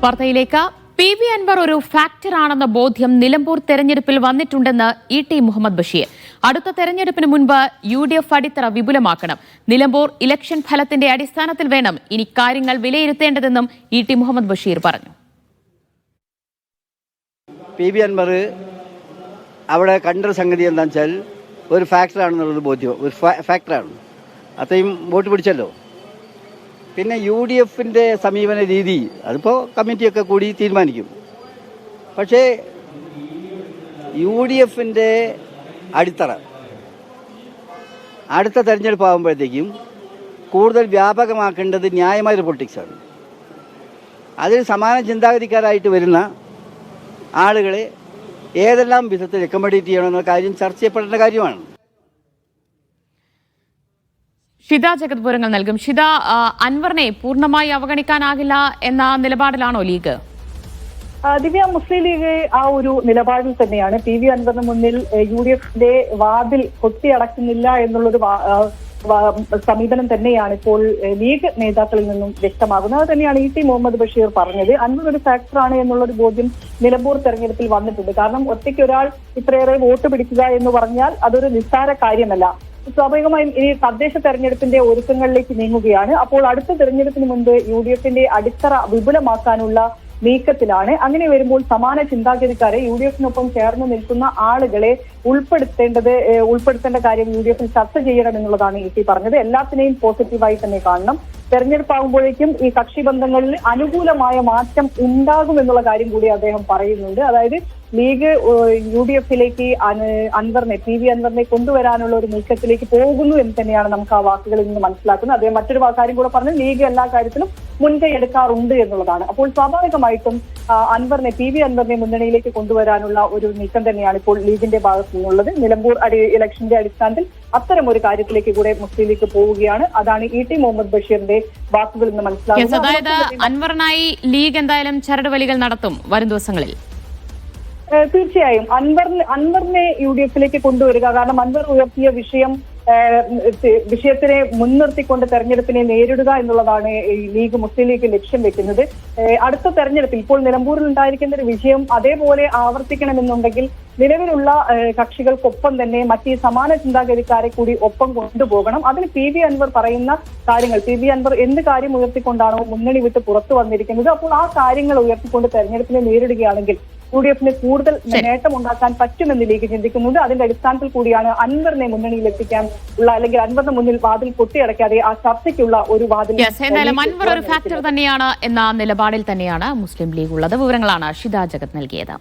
വാർത്തയിലേക്ക്. PV അൻവർ ഒരു ഫാക്ടറാണെന്ന ബോധ്യം നിലമ്പൂർ തെരഞ്ഞെടുപ്പിൽ വന്നിട്ടുണ്ടെന്ന് ET മുഹമ്മദ് ബഷീർ. അടുത്ത തെരഞ്ഞെടുപ്പിന് മുൻപ് UDF അടിത്തറ വിപുലമാക്കണം. നിലമ്പൂർ ഇലക്ഷൻ ഫലത്തിന്റെ അടിസ്ഥാനത്തിൽ വേണം ഇനി കാര്യങ്ങൾ വിലയിരുത്തേണ്ടതെന്നും ET മുഹമ്മദ് ബഷീർ പറഞ്ഞു. PV അൻവർ അവിടെ കണ്ടൊരു സംഗതി എന്താണെന്ന് വെച്ചാൽ ഒരു ഫാക്ടറാണെന്നുള്ളത് ബോധ്യം, ഒരു ഫാക്ടറാണ്. അത്രയും വോട്ട് പിടിച്ചല്ലോ. പിന്നെ UDFന്റെ സമീപന രീതി അതിപ്പോൾ കമ്മിറ്റിയൊക്കെ കൂടി തീരുമാനിക്കും. പക്ഷേ UDFന്റെ അടിത്തറ അടുത്ത തെരഞ്ഞെടുപ്പ് ആകുമ്പോഴത്തേക്കും കൂടുതൽ വ്യാപകമാക്കേണ്ടത് ന്യായമായൊരു പൊളിറ്റിക്സാണ്. അതിൽ സമാന ചിന്താഗതിക്കാരായിട്ട് വരുന്ന ആളുകളെ ഏതെല്ലാം വിധത്തിൽ റെക്കമെൻഡേറ്റ് ചെയ്യണമെന്ന കാര്യം ചർച്ച ചെയ്യപ്പെടേണ്ട കാര്യമാണ്. ഷിത ജഗത് വിവരങ്ങൾ നൽകും. ഷിത, അൻവറിനെ പൂർണ്ണമായി അവഗണിക്കാനാകില്ല എന്ന നിലപാടിലാണോ ലീഗ്? ദിവ്യ, മുസ്ലിം ലീഗ് ആ ഒരു നിലപാടിൽ തന്നെയാണ്. PV അൻവറിന് മുന്നിൽ UDFന്റെ വാതിൽ കൊത്തിയടക്കുന്നില്ല എന്നുള്ളൊരു സമീപനം തന്നെയാണ് ഇപ്പോൾ ലീഗ് നേതാക്കളിൽ നിന്നും വ്യക്തമാകുന്നത്. അത് തന്നെയാണ് ET മുഹമ്മദ് ബഷീർ പറഞ്ഞത്. അൻവർ ഒരു ഫാക്ടറാണ് എന്നുള്ളൊരു ബോധ്യം നിലമ്പൂർ തെരഞ്ഞെടുപ്പിൽ വന്നിട്ടുണ്ട്. കാരണം ഒറ്റയ്ക്ക് ഒരാൾ ഇത്രയേറെ വോട്ട് പിടിക്കുക എന്ന് പറഞ്ഞാൽ അതൊരു നിസ്സാര കാര്യമല്ല. സ്വാഭാവികമായും ഇനി തദ്ദേശ തെരഞ്ഞെടുപ്പിന്റെ ഒരുക്കങ്ങളിലേക്ക് നീങ്ങുകയാണ്. അപ്പോൾ അടുത്ത തെരഞ്ഞെടുപ്പിന് മുൻപ് UDFന്റെ അടിത്തറ വിപുലമാക്കാനുള്ള നീക്കത്തിലാണ്. അങ്ങനെ വരുമ്പോൾ സമാന ചിന്താഗതിക്കാരെ UDFനൊപ്പം ചേർന്ന് നിൽക്കുന്ന ആളുകളെ ഉൾപ്പെടുത്തേണ്ട കാര്യം UDFിൽ ചർച്ച ചെയ്യണം എന്നുള്ളതാണ് ET പറഞ്ഞത്. എല്ലാത്തിനെയും പോസിറ്റീവായി തന്നെ കാണണം. തെരഞ്ഞെടുപ്പാകുമ്പോഴേക്കും ഈ കക്ഷിബന്ധങ്ങളിൽ അനുകൂലമായ മാറ്റം ഉണ്ടാകുമെന്നുള്ള കാര്യം കൂടി അദ്ദേഹം പറയുന്നുണ്ട്. അതായത് ലീഗ് UDFിലേക്ക് PV അൻവറിനെ കൊണ്ടുവരാനുള്ള ഒരു നീക്കത്തിലേക്ക് പോകുന്നു എന്ന് തന്നെയാണ് നമുക്ക് ആ വാക്കുകളിൽ നിന്ന് മനസ്സിലാക്കുന്നത്. അദ്ദേഹം മറ്റൊരു കാര്യം കൂടെ പറഞ്ഞു, ലീഗ് എല്ലാ കാര്യത്തിലും മുൻകൈ എടുക്കാറുണ്ട് എന്നുള്ളതാണ്. അപ്പോൾ സ്വാഭാവികമായിട്ടും PV അൻവറിനെ മുന്നണിയിലേക്ക് കൊണ്ടുവരാനുള്ള ഒരു നീക്കം തന്നെയാണ് ഇപ്പോൾ ലീഗിന്റെ ഭാഗത്തു നിന്നുള്ളത്. നിലമ്പൂർ ഇലക്ഷന്റെ അടിസ്ഥാനത്തിൽ അത്തരം ഒരു കാര്യത്തിലേക്ക് കൂടെ മുസ്ലിം ലീഗ് പോവുകയാണ്. അതാണ് ET മുഹമ്മദ് ബഷീറിന്റെ വാക്കുകളിൽ നിന്ന് മനസ്സിലാക്കുന്നത്. അതായത് അൻവറിനായി ലീഗ് എന്തായാലും ചരടുവലികൾ നടത്തും വരും ദിവസങ്ങളിൽ. തീർച്ചയായും അൻവറിനെ UDFിലേക്ക് കൊണ്ടുവരിക. കാരണം അൻവർ ഉയർത്തിയ വിഷയത്തിനെ മുൻനിർത്തിക്കൊണ്ട് തെരഞ്ഞെടുപ്പിനെ നേരിടുക എന്നുള്ളതാണ് ലീഗ് മുസ്ലിം ലീഗ് ലക്ഷ്യം വെക്കുന്നത്. അടുത്ത തെരഞ്ഞെടുപ്പിൽ ഇപ്പോൾ നിലമ്പൂരിൽ ഉണ്ടായിരിക്കുന്ന ഒരു വിഷയം അതേപോലെ ആവർത്തിക്കണമെന്നുണ്ടെങ്കിൽ നിലവിലുള്ള കക്ഷികൾക്കൊപ്പം തന്നെ മറ്റ് സമാന ചിന്താഗതിക്കാരെ കൂടി ഒപ്പം കൊണ്ടുപോകണം. അതിന് PV അൻവർ പറയുന്ന കാര്യങ്ങൾ, PV അൻവർ എന്ത് കാര്യം ഉയർത്തിക്കൊണ്ടാണോ മുന്നണി വിട്ട് പുറത്തു വന്നിരിക്കുന്നത്, അപ്പോൾ ആ കാര്യങ്ങൾ ഉയർത്തിക്കൊണ്ട് തെരഞ്ഞെടുപ്പിനെ നേരിടുകയാണെങ്കിൽ UDFിന് കൂടുതൽ നേട്ടം ഉണ്ടാക്കാൻ പറ്റുമെന്ന് ലീഗ് ചിന്തിക്കുന്നുണ്ട്. അതിന്റെ അടിസ്ഥാനത്തിൽ കൂടിയാണ് അൻവറിനെ മുന്നണിയിൽ എത്തിക്കാൻ ഉള്ള, അല്ലെങ്കിൽ അൻവറിന് മുന്നിൽ വാതിൽ കൊട്ടിയടക്കാതെ ആ ചർച്ചയ്ക്കുള്ള ഒരു വാതിൽ. അൻവർ ഒരു ഫാക്ടർ തന്നെയാണ് എന്ന നിലപാടിൽ തന്നെയാണ് മുസ്ലിം ലീഗ് ഉള്ളത്. വിവരങ്ങളാണ് ഷിത ജഗത് നൽകിയത്.